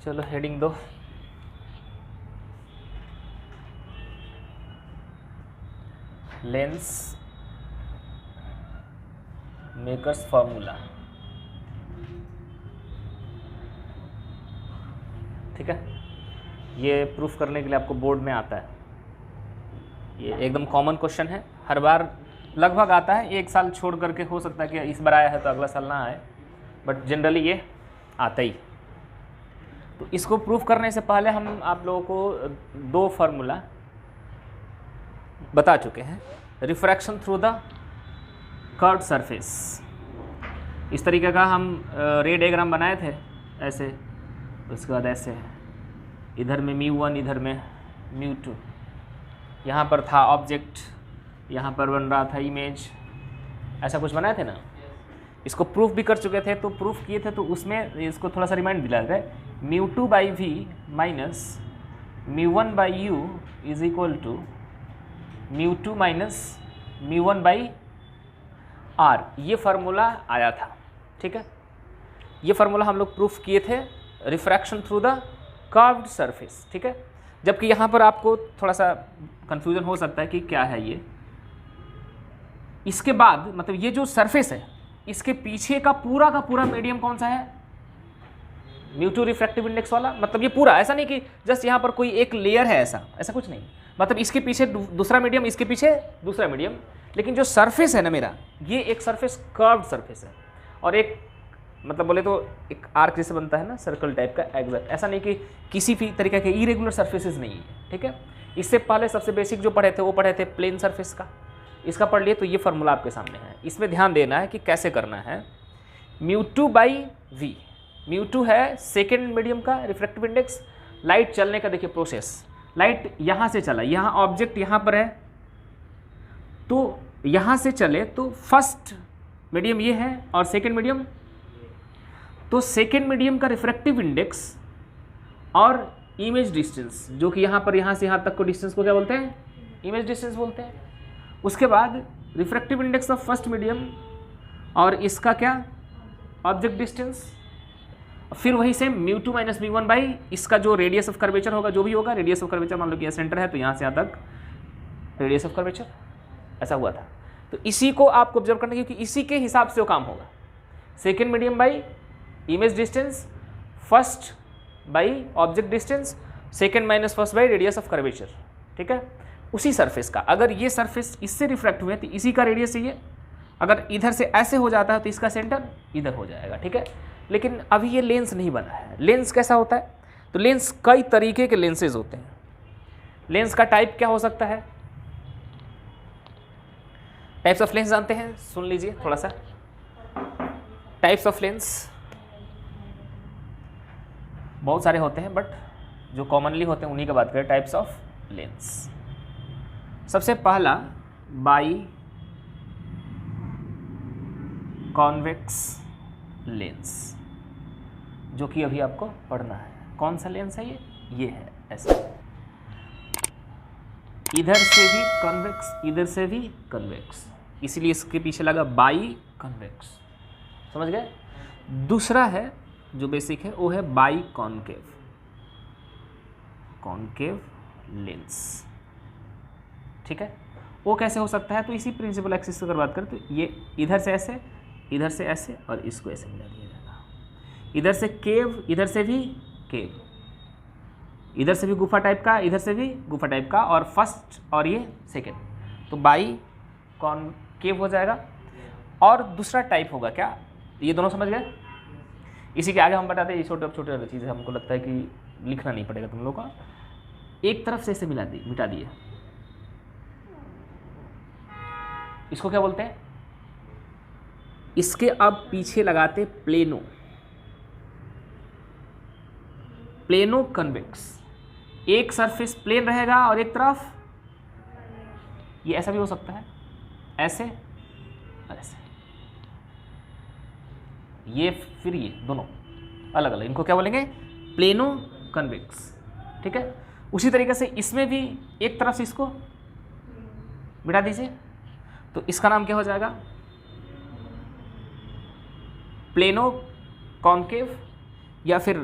चलो हेडिंग दो, lens makers formula. ठीक है, ये प्रूफ करने के लिए आपको बोर्ड में आता है, ये एकदम कॉमन क्वेश्चन है, हर बार लगभग आता है, एक साल छोड़ करके हो सकता है कि इस बार आया है तो अगला साल ना आए, बट जनरली ये आता ही। तो इसको प्रूफ करने से पहले हम आप लोगों को दो फार्मूला बता चुके हैं। Refraction through the curved surface, इस तरीके का हम रे डायग्राम बनाए थे ऐसे, उसके बाद ऐसे इधर में μ1 इधर में μ2, यहाँ पर था ऑब्जेक्ट, यहाँ पर बन रहा था इमेज, ऐसा कुछ बनाए थे ना। इसको प्रूफ भी कर चुके थे, तो प्रूफ किए थे तो उसमें इसको थोड़ा सा रिमाइंड दिला गया, μ2/v minus μ1/u is equal to μ2 minus μ1/r, ये फार्मूला आया था। ठीक है, ये फार्मूला हम लोग प्रूफ किए थे refraction through the curved surface. ठीक है, जबकि यहाँ पर आपको थोड़ा सा कंफ्यूजन हो सकता है कि क्या है ये। इसके बाद मतलब ये जो सरफेस है इसके पीछे का पूरा मीडियम कौन सा है, μ2 रिफ्रैक्टिव इंडेक्स वाला। मतलब ये पूरा, ऐसा नहीं कि जस्ट यहाँ पर कोई एक लेयर है, ऐसा कुछ नहीं, मतलब इसके पीछे दूसरा मीडियम, इसके पीछे दूसरा मीडियम, लेकिन जो सरफेस है ना मेरा, ये एक सरफेस कर्व्ड सरफेस है, और एक मतलब बोले तो एक आर्क जैसे बनता है ना, सर्कल टाइप का एग्जैक्ट, ऐसा नहीं कि किसी भी तरीके के इरेगुलर सरफेसेस नहीं है। ठीक है, इससे पहले सबसे बेसिक जो पढ़े थे वो पढ़े थे प्लेन सरफेस का, इसका पढ़ लिए, तो ये फार्मूला आपके सामने है। इसमें ध्यान देना है कि कैसे करना है। μ2/v, μ2 है सेकेंड मीडियम का रिफ्रैक्टिव इंडेक्स, लाइट चलने का देखिए प्रोसेस, लाइट यहाँ से चला, यहाँ ऑब्जेक्ट यहाँ पर है, तो यहाँ से चले तो फर्स्ट मीडियम ये है और सेकेंड मीडियम, तो सेकेंड मीडियम का रिफ्रैक्टिव इंडेक्स और इमेज डिस्टेंस, जो कि यहाँ पर यहाँ से यहाँ तक को डिस्टेंस को क्या बोलते हैं, इमेज डिस्टेंस बोलते हैं। उसके बाद refractive index of first medium और इसका क्या, ऑब्जेक्ट डिस्टेंस, फिर वही से μ2 माइनस μ1 बाई इसका जो रेडियस ऑफ कर्वेचर होगा, जो भी होगा रेडियस ऑफ कर्वेचर, मान लो कि यह सेंटर है तो यहाँ से यहाँ तक रेडियस ऑफ कर्वेचर, ऐसा हुआ था। तो इसी को आपको ऑब्जर्व करना है, क्योंकि इसी के हिसाब से वो काम होगा। Second medium by image distance, first by object distance, second minus first by radius of curvature. ठीक है, उसी सरफेस का, अगर ये सरफेस इससे रिफ्रैक्ट हुए तो इसी का रेडियस चाहिए, अगर इधर से ऐसे हो जाता है तो इसका सेंटर इधर हो जाएगा। ठीक है, लेकिन अभी ये लेंस नहीं बना है। लेंस कैसा होता है, तो लेंस कई तरीके के लेंसेज होते हैं। लेंस का टाइप क्या हो सकता है, टाइप्स ऑफ लेंस जानते हैं, सुन लीजिए थोड़ा सा। टाइप्स ऑफ लेंस बहुत सारे होते हैं, बट जो कॉमनली होते हैं उन्हीं की बात करें। टाइप्स ऑफ लेंस, सबसे पहला बाई कॉन्वेक्स लेंस, जो कि अभी आपको पढ़ना है। कौन सा लेंस है ये है ऐसा, इधर से भी कॉन्वेक्स, इधर से भी कॉन्वेक्स, इसीलिए इसके पीछे लगा बाई कॉन्वेक्स, समझ गए। दूसरा है जो बेसिक है वो है बाई कॉन्केव, कॉन्केव लेंस। ठीक है, वो कैसे हो सकता है, तो इसी प्रिंसिपल एक्सिस से अगर बात करें तो ये इधर से ऐसे, इधर से ऐसे और इसको ऐसे मिला दिया जाएगा। इधर से केव, इधर से भी केव, इधर से भी गुफा टाइप का, इधर से भी गुफा टाइप का, और फर्स्ट और ये सेकेंड, तो बाई कॉन्केव हो जाएगा। और दूसरा टाइप होगा क्या, ये दोनों समझ गए। इसी के आगे हम बताते हैं, ये छोटे छोटे चीज़ें हमको लगता है कि लिखना नहीं पड़ेगा तुम लोग का। एक तरफ से इसे मिटा दिए, इसको क्या बोलते हैं, इसके अब पीछे लगाते प्लेनो, प्लेनो कन्वेक्स। एक सरफेस प्लेन रहेगा और एक तरफ ये ऐसा भी हो सकता है, ऐसे और ऐसे, ये फिर ये दोनों अलग अलग, इनको क्या बोलेंगे, प्लेनो कन्वेक्स। ठीक है, उसी तरीके से इसमें भी एक तरफ से इसको मिटा दीजिए, तो इसका नाम क्या हो जाएगा, प्लेनो कॉन्केव। या फिर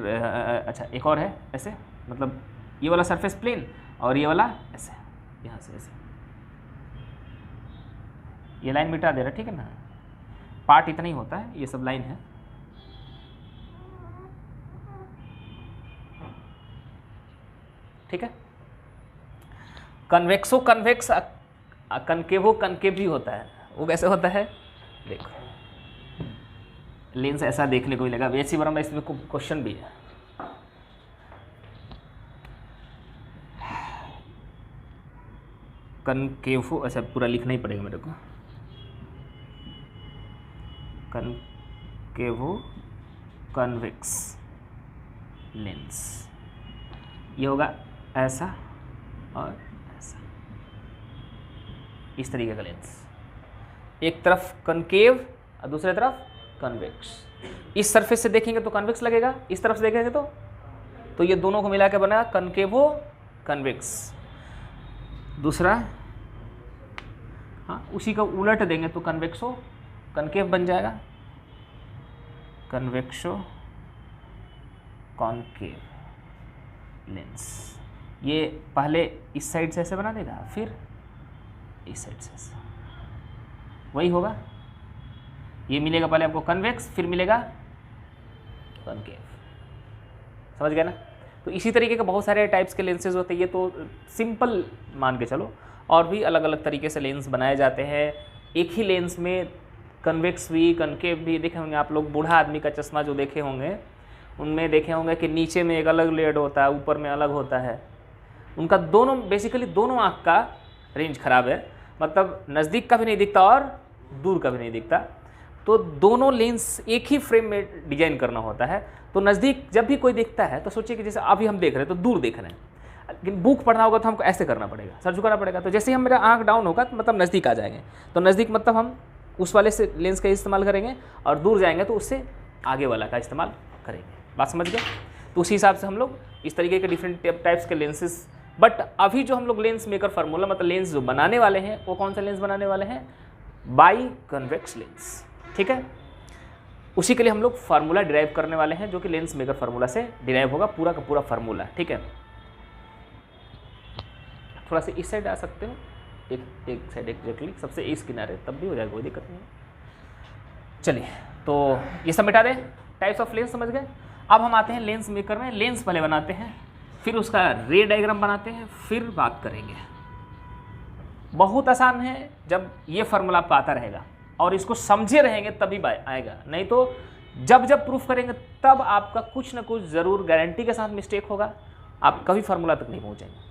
अच्छा एक और है ऐसे, मतलब ये वाला सरफेस प्लेन और ये वाला ऐसे, यहाँ से ऐसे, ये लाइन मिटा दे रहा है, ठीक है ना, पार्ट इतना ही होता है, ये सब लाइन है। ठीक है, कन्वेक्सो कन्वेक्स, कनकेवो कनकेव भी होता है। वो कैसे होता है, देखो लेंस ऐसा देखने को मिलेगा। वैसे बराबर इसमें क्वेश्चन भी है, कनकेवो, अच्छा पूरा लिखना ही पड़ेगा मेरे को, कनकेवो कन्वेक्स लेंस, ये होगा ऐसा और ऐसा, इस तरीके का लेंस, एक तरफ कनकेव और दूसरी तरफ कन्वेक्स। इस सरफेस से देखेंगे तो कन्वेक्स लगेगा, इस तरफ से देखेंगे तो ये दोनों को मिला के बना कनकेवो कन्वेक्स। दूसरा, हाँ उसी को उलट देंगे तो कन्वेक्सो कनकेव बन जाएगा, कन्वेक्सो कॉनकेव लेंस। ये पहले इस साइड से ऐसे बना देगा, फिर इस साइड से ऐसे, वही होगा। ये मिलेगा पहले आपको कन्वेक्स, फिर मिलेगा कॉनकेव, समझ गए ना। तो इसी तरीके के बहुत सारे टाइप्स के लेंसेज होते हैं। ये तो सिंपल मान के चलो, और भी अलग अलग तरीके से लेंस बनाए जाते हैं। एक ही लेंस में कन्वेक्स भी कनकेव भी देखे होंगे आप लोग। बूढ़ा आदमी का चश्मा जो देखे होंगे उनमें देखे होंगे कि नीचे में एक अलग लेड होता है, ऊपर में अलग होता है। उनका दोनों बेसिकली दोनों आँख का रेंज ख़राब है, मतलब नज़दीक का भी नहीं दिखता और दूर का भी नहीं दिखता। तो दोनों लेंस एक ही फ्रेम में डिजाइन करना होता है। तो नज़दीक जब भी कोई देखता है तो सोचिए कि जैसे अभी हम देख रहे हैं तो दूर देख रहे हैं, लेकिन बुक पढ़ना होगा तो हमको ऐसे करना पड़ेगा, सर झुकाना पड़ेगा। तो जैसे ही हम मेरा आँख डाउन होगा तो मतलब नज़दीक आ जाएंगे, तो नज़दीक मतलब हम उस वाले से लेंस का इस्तेमाल करेंगे, और दूर जाएंगे तो उससे आगे वाला का इस्तेमाल करेंगे। बात समझ गए। तो उसी हिसाब से हम लोग इस तरीके के डिफरेंट टाइप्स के लेंसेज। बट अभी जो हम लोग लेंस मेकर फार्मूला, मतलब लेंस जो बनाने वाले हैं, वो कौन सा लेंस बनाने वाले हैं, बाई कन्वेक्स लेंस। ठीक है, उसी के लिए हम लोग फार्मूला डिराइव करने वाले हैं, जो कि लेंस मेकर फार्मूला से डिराइव होगा पूरा का पूरा फार्मूला। ठीक है, थोड़ा सा इस साइड आ सकते हो, एक साइड एग्जैक्टली सबसे इस किनारे, तब भी हो जाएगा, कोई दिक्कत नहीं है। चलिए, तो ये सब मिटा दें, टाइप्स ऑफ लेंस समझ गए। अब हम आते हैं लेंस मेकर में। लेंस पहले बनाते हैं, फिर उसका रे डायग्राम बनाते हैं, फिर बात करेंगे। बहुत आसान है जब ये फार्मूला आपको आता रहेगा और इसको समझे रहेंगे तभी आएगा, नहीं तो जब जब प्रूफ करेंगे तब आपका कुछ ना कुछ ज़रूर गारंटी के साथ मिस्टेक होगा, आप कभी फार्मूला तक नहीं पहुंचेंगे।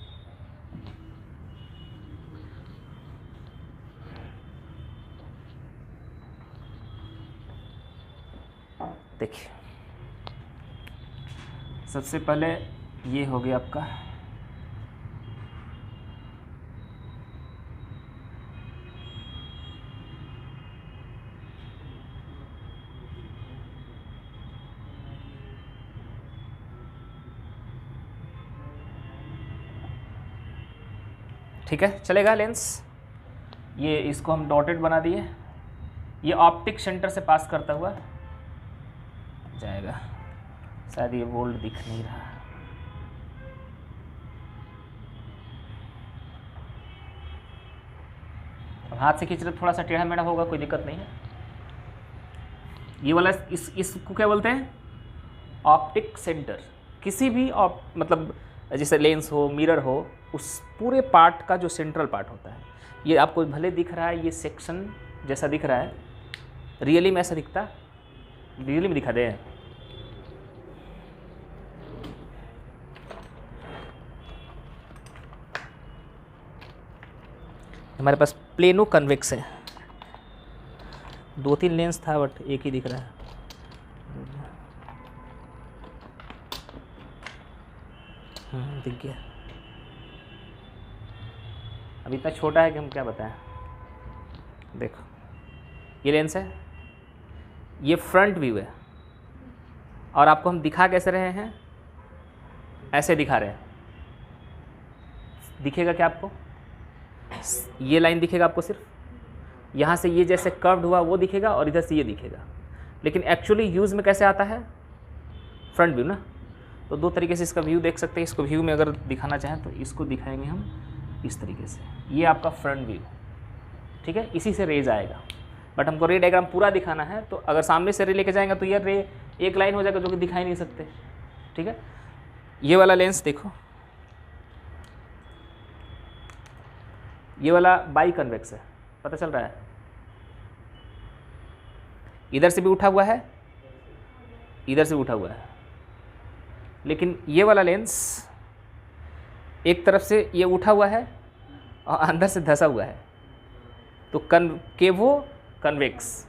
देखिए, सबसे पहले ये हो गया आपका ठीक है, चलेगा लेंस। ये इसको हम डॉटेड बना दिए, ये ऑप्टिक सेंटर से पास करता हुआ जाएगा। शायद ये बोल्ड दिख नहीं रहा, अब हाथ से खींच रहे थोड़ा सा टेढ़ा मेढ़ा होगा, कोई दिक्कत नहीं है। ये वाला इसको क्या बोलते हैं, ऑप्टिक सेंटर। किसी भी मतलब जैसे लेंस हो, मिरर हो, उस पूरे पार्ट का जो सेंट्रल पार्ट होता है, ये आपको भले दिख रहा है, ये सेक्शन जैसा दिख रहा है, रियली में ऐसा दिखता, रियली में दिखा दे। हमारे पास प्लेनो कन्वेक्स है, 2-3 लेंस था बट एक ही दिख रहा है। दिख गया। अब इतना छोटा है कि हम क्या बताएं। देखो, ये लेंस है, ये फ्रंट व्यू है, और आपको हम दिखा कैसे रहे हैं, ऐसे दिखा रहे हैं। दिखेगा क्या आपको, ये लाइन दिखेगा आपको, सिर्फ यहाँ से ये जैसे कर्व्ड हुआ वो दिखेगा और इधर से ये दिखेगा। लेकिन एक्चुअली यूज़ में कैसे आता है, फ्रंट व्यू ना। तो दो तरीके से इसका व्यू देख सकते हैं। इसको व्यू में अगर दिखाना चाहें तो इसको दिखाएंगे हम इस तरीके से, ये आपका फ्रंट व्यू, ठीक है, इसी से रेज आएगा। बट हमको रे डायग्राम पूरा दिखाना है, तो अगर सामने से रे लेके जाएंगे तो ये रे एक लाइन हो जाएगा जो कि दिखाई नहीं सकते, ठीक है। ये वाला लेंस देखो, ये वाला बाई कन्वेक्स है, पता चल रहा है, इधर से भी उठा हुआ है, इधर से उठा हुआ है, लेकिन ये वाला लेंस एक तरफ से ये उठा हुआ है और अंदर से धंसा हुआ है, तो कनकेवो कन्वेक्स,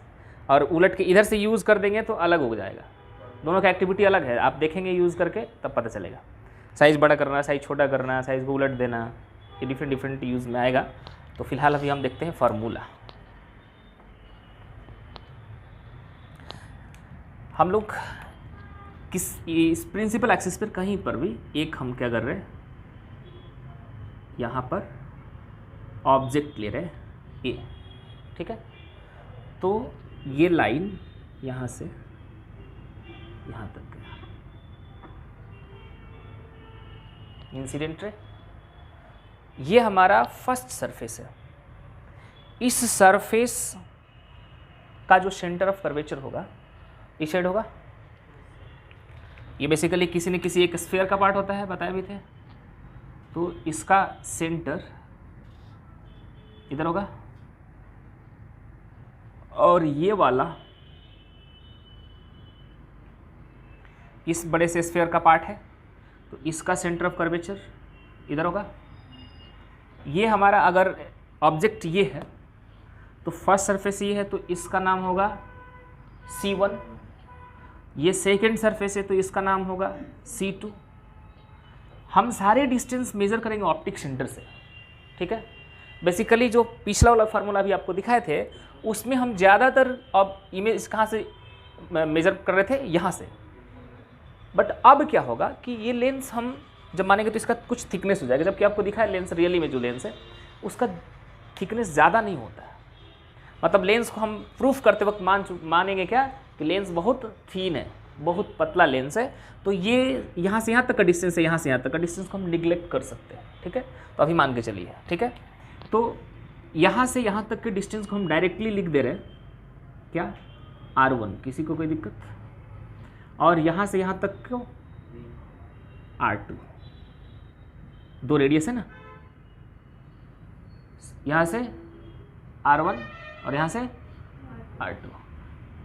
और उलट के इधर से यूज़ कर देंगे तो अलग हो जाएगा। दोनों का एक्टिविटी अलग है, आप देखेंगे यूज़ करके तब पता चलेगा। साइज़ बड़ा करना, साइज़ छोटा करना, साइज़ को उलट देना, ये डिफरेंट डिफरेंट यूज़ में आएगा। तो फिलहाल अभी हम देखते हैं फार्मूला। हम लोग इस प्रिंसिपल एक्सिस पर कहीं पर भी एक हम क्या कर रहे हैं, यहाँ पर ऑब्जेक्ट ले रहे हैं ए, ठीक है। तो ये लाइन यहाँ से यहाँ तक गया, इंसिडेंट रे, ये हमारा फर्स्ट सरफेस है। इस सरफेस का जो सेंटर ऑफ कर्वेचर होगा इस साइड होगा। ये बेसिकली किसी न किसी एक स्फीयर का पार्ट होता है, बताए भी थे। तो इसका सेंटर इधर होगा, और ये वाला इस बड़े से स्फीयर का पार्ट है, तो इसका सेंटर ऑफ कर्वेचर इधर होगा। ये हमारा अगर ऑब्जेक्ट ये है तो फर्स्ट सरफेस ये है, तो इसका नाम होगा C1। ये सेकेंड सरफेस है तो इसका नाम होगा C2। हम सारे डिस्टेंस मेजर करेंगे ऑप्टिक सेंटर से, ठीक है। बेसिकली जो पिछला वाला फार्मूला भी आपको दिखाए थे उसमें हम ज़्यादातर अब इमेज कहाँ से मेजर कर रहे थे, यहाँ से। बट अब क्या होगा कि ये लेंस हम जब मानेंगे तो इसका कुछ थिकनेस हो जाएगा, जबकि आपको दिखा है लेंस रियली में जो लेंस है उसका थिकनेस ज़्यादा नहीं होता है। मतलब लेंस को हम प्रूफ करते वक्त मानेंगे क्या कि लेंस बहुत थीन है, बहुत पतला लेंस है, तो ये यहाँ से यहाँ तक का डिस्टेंस है, यहाँ से यहाँ तक का डिस्टेंस को हम निगलेक्ट कर सकते हैं, ठीक है। तो अभी मान के चलिए, ठीक है। तो यहाँ से यहाँ तक के डिस्टेंस को हम डायरेक्टली लिख दे रहे हैं क्या, R1, किसी को कोई दिक्कत, और यहाँ से यहाँ तक को R2, दो रेडियस है ना, यहाँ से R1 और यहाँ से R2।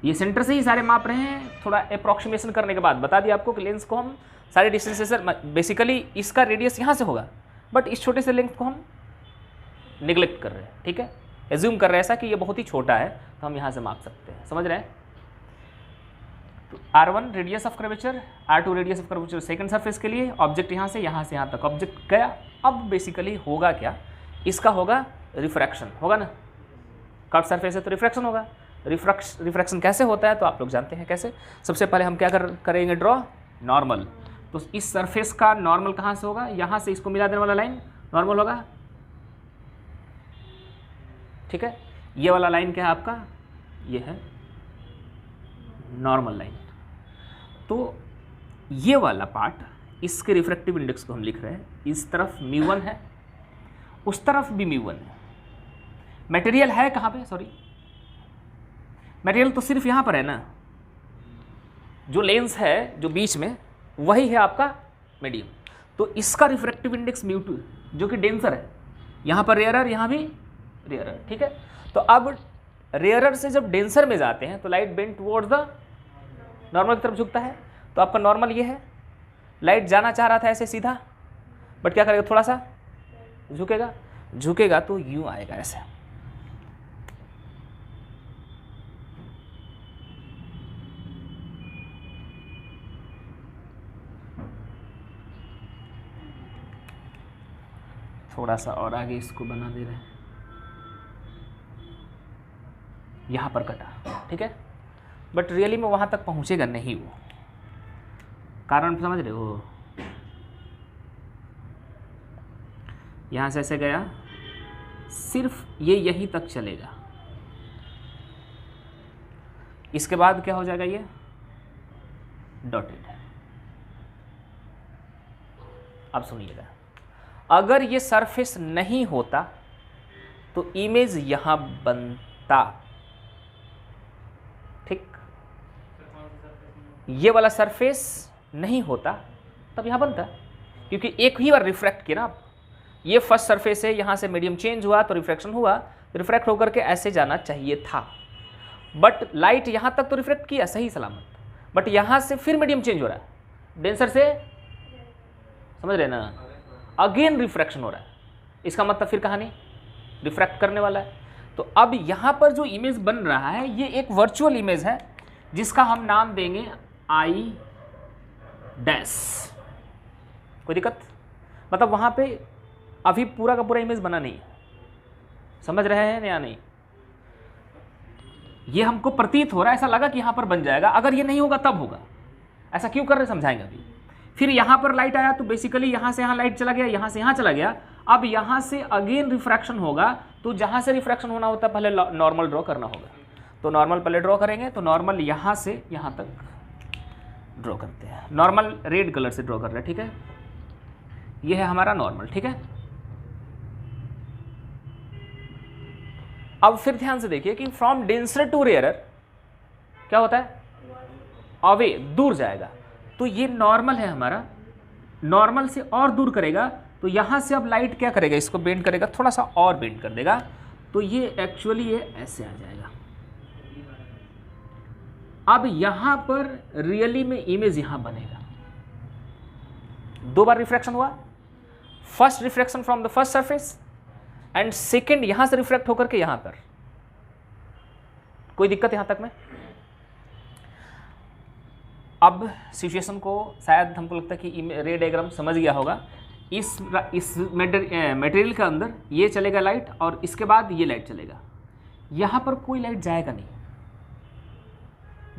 ये सेंटर से ही सारे माप रहे हैं, थोड़ा अप्रॉक्सीमेशन करने के बाद बता दिया आपको कि लेंस को हम सारे डिस्टेंस से, सर बेसिकली इसका रेडियस यहाँ से होगा, बट इस छोटे से लेंथ को हम निगलेक्ट कर रहे हैं, ठीक है। एज्यूम कर रहे हैं ऐसा कि ये बहुत ही छोटा है, तो हम यहाँ से माप सकते हैं, समझ रहे हैं। तो R1 radius of curvature, R2 radius of curvature second surface के लिए। ऑब्जेक्ट यहाँ से यहाँ तक ऑब्जेक्ट गया। अब बेसिकली होगा क्या, इसका होगा रिफ्रैक्शन, होगा ना, कर्व सरफेस है तो रिफ्रैक्शन होगा। रिफ्रैक्शन कैसे होता है तो आप लोग जानते हैं कैसे। सबसे पहले हम क्या करेंगे, ड्रॉ नॉर्मल। तो इस सरफेस का नॉर्मल कहाँ से होगा, यहाँ से इसको मिला देने वाला लाइन नॉर्मल होगा, ठीक है। ये वाला लाइन क्या है आपका, ये है नॉर्मल लाइन। तो ये वाला पार्ट, इसके रिफ्रैक्टिव इंडेक्स को हम लिख रहे हैं, इस तरफ μ1 है, उस तरफ भी μ1 है। मटेरियल है कहाँ पे, सॉरी मटेरियल तो सिर्फ यहाँ पर है ना, जो लेंस है जो बीच में वही है आपका मीडियम। तो इसका रिफ्रैक्टिव इंडेक्स μ2 जो कि डेंसर है, यहाँ पर रेयरर, यहाँ भी रेयरर, ठीक है। तो अब रेयरर से जब डेंसर में जाते हैं तो light bend towards the normal की तरफ झुकता है। तो आपका नॉर्मल ये है, लाइट जाना चाह रहा था ऐसे सीधा, बट क्या करेगा, थोड़ा सा झुकेगा तो यूँ आएगा ऐसे। थोड़ा सा और आगे इसको बना दे रहे हैं, यहाँ पर कटा, ठीक है। बट रियली में वहाँ तक पहुँचेगा नहीं वो, कारण समझ रहे हो। यहाँ से ऐसे गया, सिर्फ ये यहीं तक चलेगा, इसके बाद क्या हो जाएगा, ये डॉटेड है, अब सुनिएगा, अगर ये सरफेस नहीं होता तो इमेज यहां बनता, ठीक, ये वाला सरफेस नहीं होता तब यहां बनता, क्योंकि एक ही बार रिफ्रैक्ट किया ना आप, ये फर्स्ट सरफेस है, यहां से मीडियम चेंज हुआ तो रिफ्रैक्शन हुआ, रिफ्रैक्ट होकर के ऐसे जाना चाहिए था, बट लाइट यहां तक तो रिफ्रैक्ट किया सही सलामत, बट यहां से फिर मीडियम चेंज हो रहा है, डेंसर से, समझ रहे ना, अगेन रिफ्रैक्शन हो रहा है, इसका मतलब फिर कहानी रिफ्रैक्ट करने वाला है। तो अब यहां पर जो इमेज बन रहा है ये एक वर्चुअल इमेज है जिसका हम नाम देंगे आई डैश। कोई दिक्कत? मतलब वहां पे अभी पूरा का पूरा इमेज बना नहीं है, समझ रहे हैं या नहीं? ये हमको प्रतीत हो रहा है, ऐसा लगा कि यहां पर बन जाएगा, अगर ये नहीं होगा तब होगा, ऐसा क्यों कर रहे समझाएंगे अभी। फिर यहां पर लाइट आया तो बेसिकली यहां से यहां लाइट चला गया, यहां से यहां चला गया, अब यहां से अगेन रिफ्रैक्शन होगा, तो जहां से रिफ्रैक्शन होना होता है पहले नॉर्मल ड्रॉ करना होगा, तो नॉर्मल पहले ड्रॉ करेंगे, तो नॉर्मल यहां से यहां तक ड्रॉ करते हैं, नॉर्मल रेड कलर से ड्रॉ कर रहे हैं, ठीक है, ये है हमारा नॉर्मल, ठीक है। अब फिर ध्यान से देखिए कि फ्रॉम डेंसर टू रेयरर क्या होता है, अवे, दूर जाएगा, तो ये नॉर्मल है हमारा, नॉर्मल से और दूर करेगा, तो यहां से अब लाइट क्या करेगा, इसको बेंड करेगा, थोड़ा सा और बेंड कर देगा, तो ये एक्चुअली ये ऐसे आ जाएगा। अब यहां पर रियली में इमेज यहां बनेगा, दो बार रिफ्रैक्शन हुआ, first refraction from the first surface and second यहां से रिफ्रैक्ट होकर के यहां पर। कोई दिक्कत यहां तक में? अब सिचुएशन को शायद हमको लगता है कि रे डायग्राम समझ गया होगा। इस मटेरियल के अंदर ये चलेगा लाइट और इसके बाद ये लाइट चलेगा, यहां पर कोई लाइट जाएगा नहीं,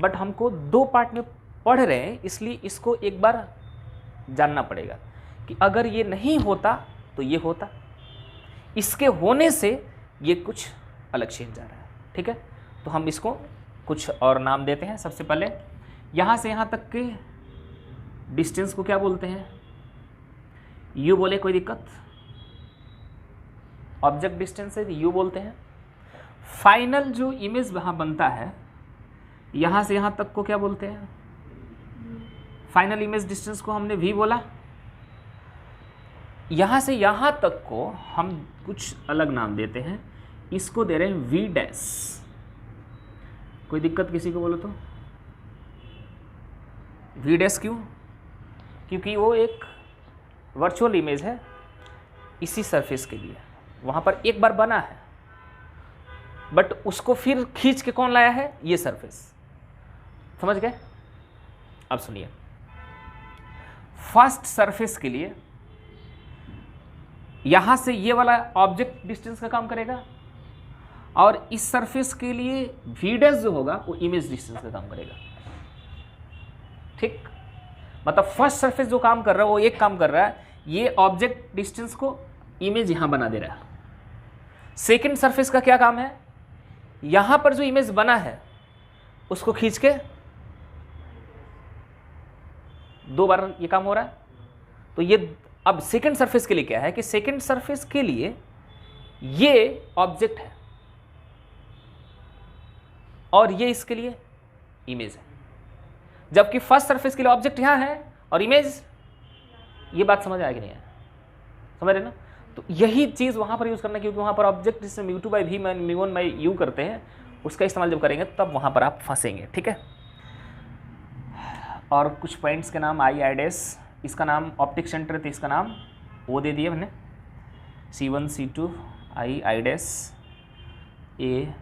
बट हमको दो पार्ट में पढ़ रहे हैं इसलिए इसको एक बार जानना पड़ेगा कि अगर ये नहीं होता तो ये होता, इसके होने से ये कुछ अलग चेंज आ रहा है, ठीक है। तो हम इसको कुछ और नाम देते हैं। सबसे पहले यहाँ से यहाँ तक के डिस्टेंस को क्या बोलते हैं, यू बोले, कोई दिक्कत? ऑब्जेक्ट डिस्टेंस है, यू बोलते हैं। फाइनल जो इमेज वहाँ बनता है यहाँ से यहाँ तक को क्या बोलते हैं, फाइनल इमेज डिस्टेंस को हमने वी बोला। यहाँ से यहाँ तक को हम कुछ अलग नाम देते हैं, इसको दे रहे हैं वी डैश। कोई दिक्कत किसी को बोलो तो? वी डैश क्यों? क्योंकि वो एक वर्चुअल इमेज है इसी सरफेस के लिए, वहाँ पर एक बार बना है, बट उसको फिर खींच के कौन लाया है, ये सरफेस। समझ गए? अब सुनिए, फर्स्ट सरफेस के लिए यहां से ये वाला ऑब्जेक्ट डिस्टेंस का काम करेगा और इस सरफेस के लिए वी डैश जो होगा वो इमेज डिस्टेंस का काम करेगा, ठीक। मतलब फर्स्ट सरफेस जो काम कर रहा है वो एक काम कर रहा है, ये ऑब्जेक्ट डिस्टेंस को इमेज यहां बना दे रहा है। सेकंड सरफेस का क्या काम है, यहां पर जो इमेज बना है उसको खींच के दो बार ये काम हो रहा है। तो ये अब सेकंड सरफेस के लिए क्या है कि सेकंड सरफेस के लिए ये ऑब्जेक्ट है और ये इसके लिए इमेज है, जबकि फर्स्ट सरफेस के लिए ऑब्जेक्ट यहां है और इमेज, ये बात समझ आएगी नहीं है, समझ रहे ना? तो यही चीज वहां पर यूज करना, क्योंकि वहां पर ऑब्जेक्ट जिससे म्यू2 बाई वी म्यू1 बाई यू करते हैं, उसका इस्तेमाल जब करेंगे तब वहां पर आप फंसेंगे, ठीक है। और कुछ पॉइंट्स के नाम, आई डैश, इसका नाम ऑप्टिक सेंटर थे, इसका नाम वो दे दिए मैंने, C1 C2 आई डैश ए,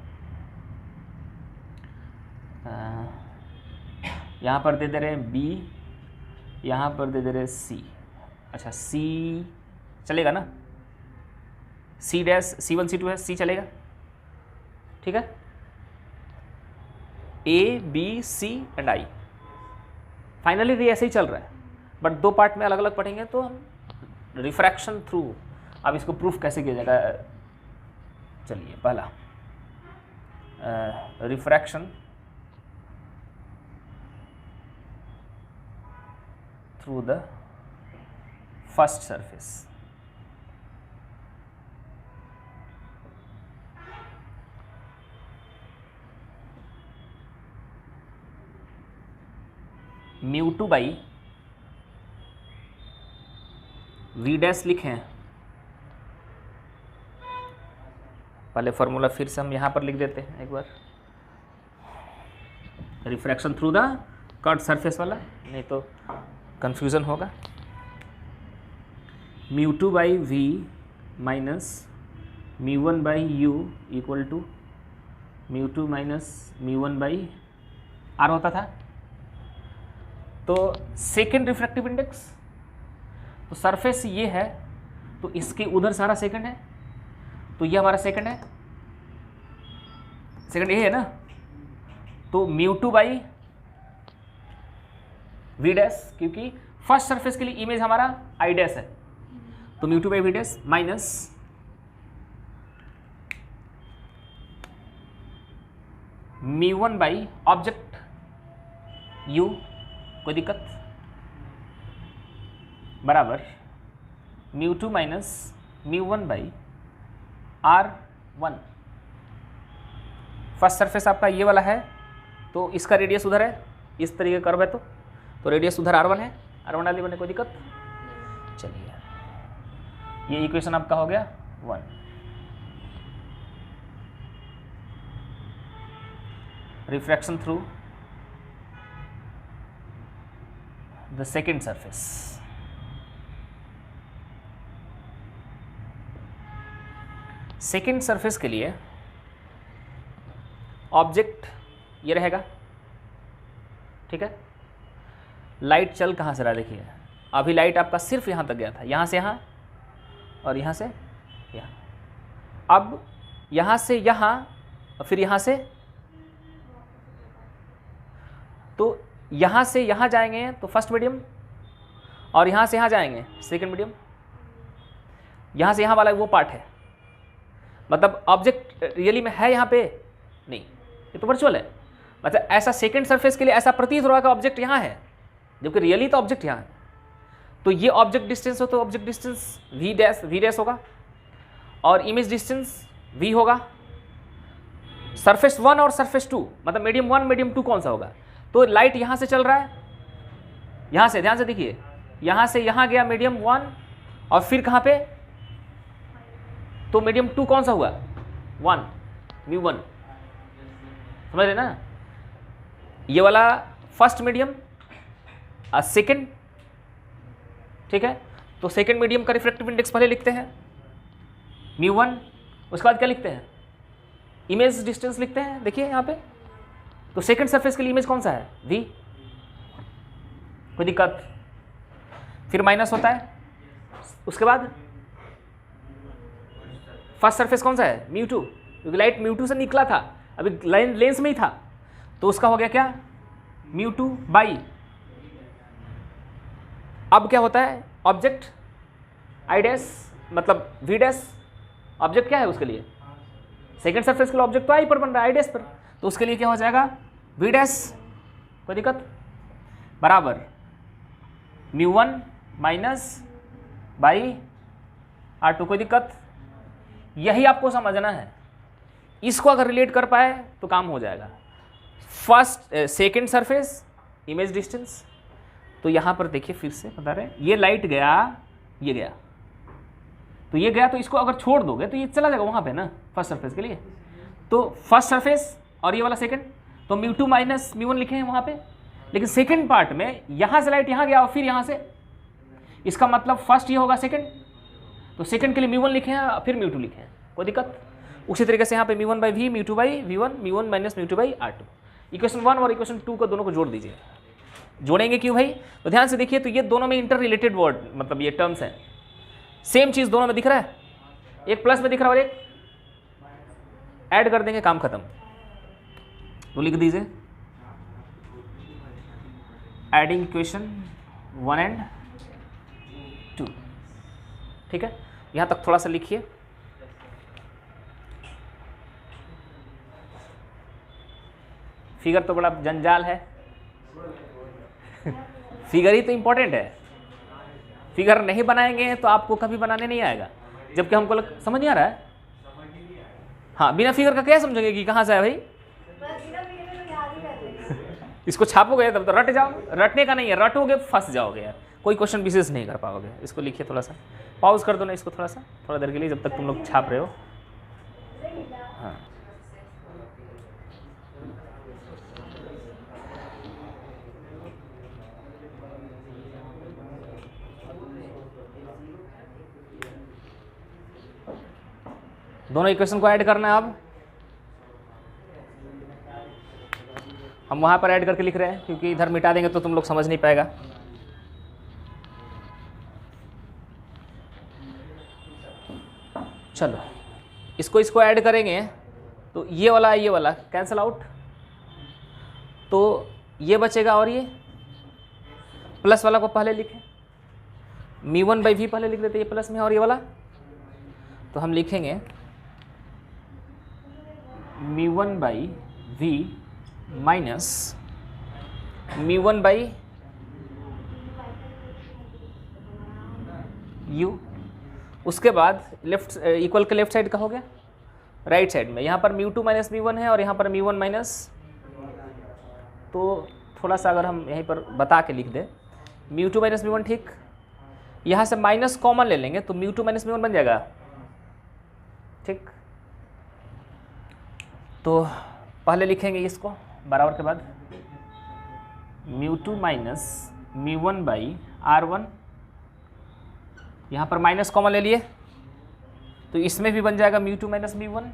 यहाँ पर दे दे रहे हैं B, यहाँ पर दे दे रहे हैं C। अच्छा C चलेगा ना, C डैश C1 C2 है, C चलेगा, ठीक है। A B C and I finally ये ऐसे ही चल रहा है, बट दो पार्ट में अलग अलग पढ़ेंगे तो हम रिफ्रैक्शन थ्रू, अब इसको प्रूफ कैसे किया जाएगा। चलिए, पहला refraction through the first surface. μ2 by v dash लिखें, पहले फॉर्मूला फिर से हम यहाँ पर लिख देते हैं एक बार, refraction through the cut surface वाला, नहीं तो कंफ्यूजन होगा। μ2 by v minus μ1 by u equal to μ2 minus μ1 by r होता था। तो सेकेंड रिफ्रैक्टिव इंडेक्स, तो सरफेस ये है तो इसके उधर सारा सेकंड है, तो ये हमारा सेकंड है, सेकंड ये है ना, तो μ2 बाई v डैश, क्योंकि फर्स्ट सरफेस के लिए इमेज हमारा i डैश है, तो μ2 by v dash minus μ1 by object u, कोई दिक्कत, बराबर μ2 minus μ1 by r1। First surface आपका ये वाला है, तो इसका रेडियस उधर है, इस तरीके का कर्व है, तो रेडियस उधर r1 है, r1 डाली बने, कोई दिक्कत। चलिए ये इक्वेशन आपका हो गया 1। Refraction through the second surface. Second surface के लिए ऑब्जेक्ट ये रहेगा, ठीक है। लाइट चल कहाँ से रहा देखिए, अभी लाइट आपका सिर्फ यहाँ तक गया था, यहाँ से यहाँ और यहाँ से यहाँ, अब यहाँ से यहाँ और फिर यहाँ से, तो यहाँ से यहाँ जाएंगे तो फर्स्ट मीडियम, और यहाँ से यहाँ जाएंगे सेकेंड मीडियम, यहाँ से यहाँ वाला वो पार्ट है, मतलब ऑब्जेक्ट रियली में है यहाँ पे नहीं, ये तो वर्चुअल है। मतलब ऐसा सेकंड सरफेस के लिए ऐसा प्रतीत हो रहा है कि ऑब्जेक्ट यहाँ है, जबकि रियली तो ऑब्जेक्ट यहाँ है। तो ये ऑब्जेक्ट डिस्टेंस हो तो ऑब्जेक्ट डिस्टेंस v डैश होगा, और इमेज डिस्टेंस v होगा। सरफेस 1 और सरफेस 2, मतलब मीडियम 1 मीडियम 2 कौन सा होगा, तो लाइट यहाँ से चल रहा है, यहाँ से, ध्यान से देखिए, यहाँ से यहाँ गया मीडियम 1 और फिर कहाँ पे, तो मीडियम 2 कौन सा हुआ 1, μ1, समझ रहे ना। ये वाला फर्स्ट मीडियम सेकंड, ठीक है। तो सेकंड मीडियम का रिफ्रैक्टिव इंडेक्स पहले लिखते हैं μ1, उसके बाद क्या लिखते हैं, इमेज डिस्टेंस लिखते हैं, देखिए यहाँ पे। तो सेकंड सरफेस के लिए इमेज कौन सा है v, कोई दिक्कत, फिर माइनस होता है, उसके बाद फर्स्ट सरफेस कौन सा है μ2, क्योंकि लाइट μ2 से निकला था, अभी लाइन लेंस में ही था, तो उसका हो गया क्या μ2 बाई, अब क्या होता है ऑब्जेक्ट i डैश, मतलब v डैश, ऑब्जेक्ट क्या है उसके लिए, सेकंड सरफेस के लिए ऑब्जेक्ट तो i पर बन रहा है, i डैश पर, तो उसके लिए क्या हो जाएगा v डैश, कोई दिक्कत, बराबर μ1 माइनस बाई r2, कोई दिक्कत। यही आपको समझना है, इसको अगर रिलेट कर पाए तो काम हो जाएगा। First second surface image distance, तो यहाँ पर देखिए फिर से बता रहे हैं, ये लाइट गया, ये गया, तो ये गया, तो इसको अगर छोड़ दोगे तो ये चला जाएगा वहाँ पे ना फर्स्ट सरफेस के लिए, तो फर्स्ट सरफेस और ये वाला सेकंड, तो μ2 माइनस μ1 लिखे हैं वहाँ पे, लेकिन सेकंड पार्ट में यहाँ से लाइट यहाँ गया और फिर यहाँ से, इसका मतलब फर्स्ट ये होगा सेकंड, तो सेकंड के लिए μ1 लिखे हैं फिर μ2 लिखे हैं, कोई दिक्कत। उसी तरीके से यहाँ पे μ1 by v, μ2 by v1, μ1 minus μ2 by r2। Equation 1 और इक्वेशन 2 को दोनों को जोड़ दीजिए। जोड़ेंगे क्यों भाई, तो ध्यान से देखिए, तो ये दोनों में इंटर रिलेटेड वर्ड, मतलब ये टर्म्स हैं, सेम चीज़ दोनों में दिख रहा है, एक प्लस में दिख रहा है और एक ऐड कर देंगे, काम खत्म। तो लिख दीजिए एडिंग इक्वेशन 1 एंड 2, ठीक है। यहाँ तक थोड़ा सा लिखिए, फिगर तो बड़ा जंजाल है फिगर ही तो इंपॉर्टेंट है, फिगर नहीं बनाएंगे तो आपको कभी बनाने नहीं आएगा, जबकि हमको समझ नहीं आ रहा है। हाँ, बिना फिगर का क्या समझोगे कि कहाँ से है भाई? इसको छापोगे तब तो रट जाओगे, रटने का नहीं है, रटोगे फंस जाओगे यार, कोई क्वेश्चन विशेष नहीं कर पाओगे। इसको लिखिए, थोड़ा सा पॉज कर दो ना इसको, थोड़ा देर के लिए, जब तक तुम लोग छाप रहे हो। हाँ, दोनों इक्वेशन को ऐड करना है। अब हम वहां पर ऐड करके लिख रहे हैं, क्योंकि इधर मिटा देंगे तो तुम लोग समझ नहीं पाएगा। चलो, इसको ऐड करेंगे तो ये वाला कैंसिल आउट, तो ये बचेगा और ये प्लस वाला को पहले लिखें, μ1/v पहले लिख देते, ये प्लस में, और ये वाला तो हम लिखेंगे μ1/v माइनस μ1/u। उसके बाद लेफ्ट इक्वल के लेफ्ट साइड का हो गया, राइट साइड में यहाँ पर μ2 माइनस μ1 है और यहाँ पर μ1 माइनस, तो थोड़ा सा अगर हम यहीं पर बता के लिख दें μ2 माइनस μ1, ठीक। यहाँ से माइनस कॉमन ले लेंगे तो μ2 माइनस μ1 बन जाएगा, ठीक। तो पहले लिखेंगे इसको बराबर के बाद μ2 माइनस μ1/r1, यहाँ पर माइनस कॉमन ले लिए तो इसमें भी बन जाएगा μ2 माइनस μ1,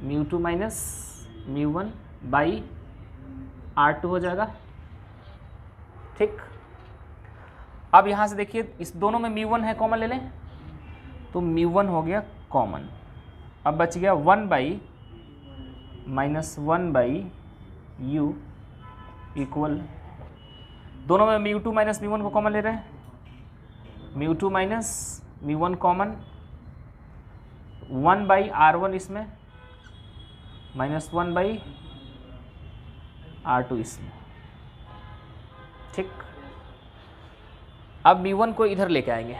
μ2 माइनस μ1/r2 हो जाएगा, ठीक। अब यहाँ से देखिए, इस दोनों में μ1 है, कॉमन ले लें तो μ1 हो गया कॉमन। अब बच गया 1/-1/u इक्वल, दोनों में μ2 माइनस μ1 को कॉमन ले रहे हैं, μ2 माइनस μ1 कॉमन, 1/r1 इसमें माइनस 1/r2 इसमें, ठीक। अब μ1 को इधर लेके आएंगे,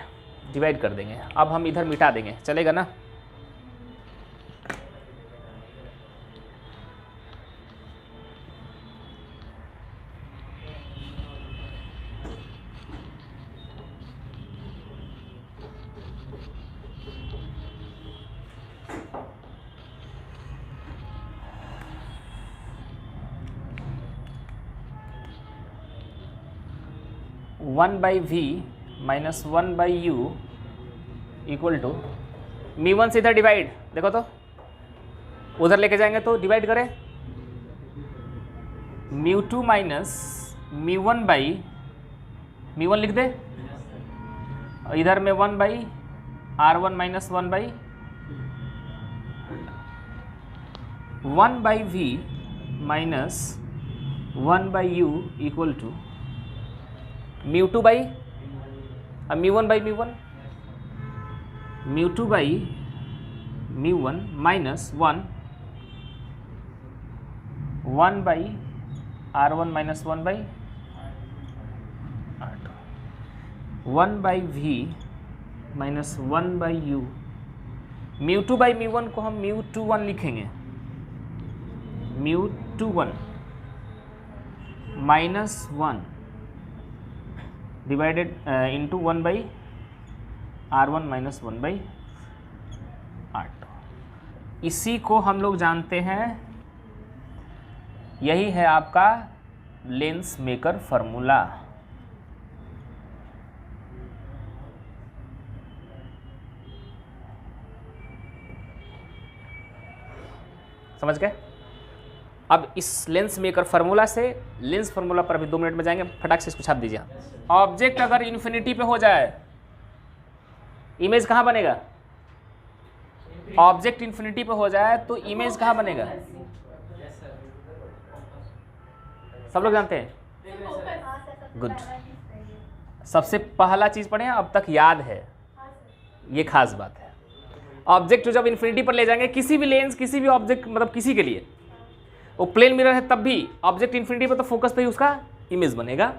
डिवाइड कर देंगे, अब हम इधर मिटा देंगे, चलेगा ना। One by V minus 1/u equal to μ1 से इधर डिवाइड, देखो तो उधर लेके जाएंगे तो डिवाइड करें, μ2 माइनस μ1 लिख दे, इधर में 1/r1 minus 1/v minus 1/u equal to μ2 by μ1/μ1, μ2/μ1 minus 1/r1 minus 1/r2, 1/v minus 1/u, μ2/μ1 को हम μ21 लिखेंगे, μ21 minus 1 divided into 1/r1 minus 1/r2। इसी को हम लोग जानते हैं, यही है आपका लेंस मेकर फॉर्मूला। समझ गए? अब इस लेंस मेकर फार्मूला से लेंस फार्मूला पर अभी 2 मिनट में जाएंगे, फटाक से इसको छाप दीजिए। ऑब्जेक्ट अगर इन्फिनिटी पे हो जाए, इमेज कहाँ बनेगा? ऑब्जेक्ट इन्फिनिटी पे हो जाए तो इमेज कहाँ बनेगा? सब लोग जानते हैं? गुड। सबसे पहला चीज पढ़े, अब तक याद है, ये खास बात है। ऑब्जेक्ट जब इन्फिनिटी पर ले जाएंगे, किसी भी लेंस, किसी भी ऑब्जेक्ट, मतलब किसी के लिए वो प्लेन मिरर है तब भी ऑब्जेक्ट इन्फिनिटी पर तो फोकस पे ही उसका इमेज बनेगा।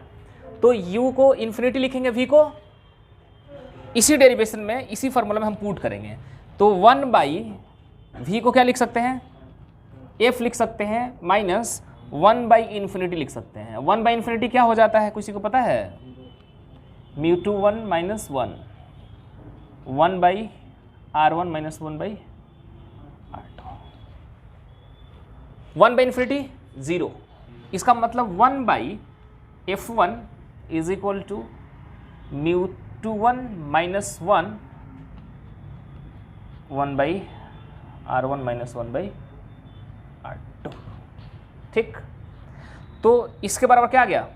तो u को इन्फिनिटी लिखेंगे, v को इसी डेरिवेशन में, इसी फार्मूला में हम पुट करेंगे। तो 1/v को क्या लिख सकते हैं, f लिख सकते हैं, माइनस 1/इन्फिनिटी लिख सकते हैं। 1/इन्फिनिटी क्या हो जाता है, किसी को पता है? μ2 1 माइनस 1, 1/r1 माइनस 1/r2। 1/इन्फिनिटी 0, इसका मतलब 1/f1 is equal to μ21 minus 1, 1/r1 minus 1/r2। ठीक, तो इसके बराबर क्या आ गया,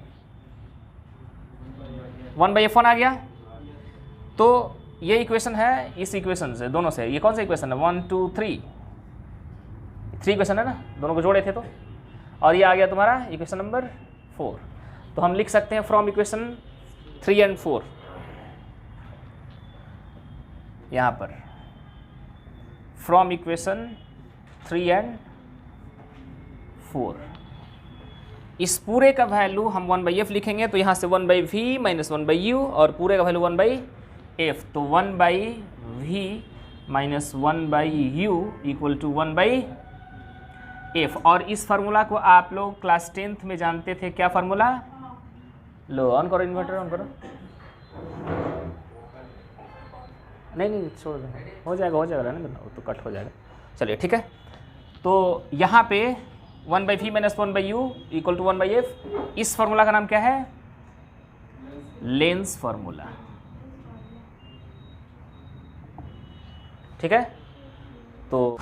1/f1 आ गया। तो ये इक्वेशन है इस इक्वेशन से, दोनों से। ये कौन सा इक्वेशन है, 1 2 3 इक्वेशन है ना, दोनों को जोड़े थे तो। और ये आ गया तुम्हारा इक्वेशन नंबर 4। तो हम लिख सकते हैं फ्रॉम इक्वेशन 3 एंड 4, यहाँ पर फ्रॉम इक्वेशन 3 एंड 4 इस पूरे का वैल्यू हम 1/f लिखेंगे। तो यहाँ से 1/v माइनस 1/u और पूरे का वैल्यू 1/f। तो 1/v minus 1/u equal to 1/f। और इस फार्मूला को आप लोग क्लास 10th में जानते थे, क्या फार्मूला? लो ऑन करो, इन्वर्टर ऑन करो। नहीं छोड़ दो, हो जाएगा रहने दो, वो तो कट हो जाएगा। चलिए ठीक है, तो यहाँ पे 1/v minus 1/u equal to 1/f। इस फार्मूला का नाम क्या है, लेंस फार्मूला। ठीक है, तो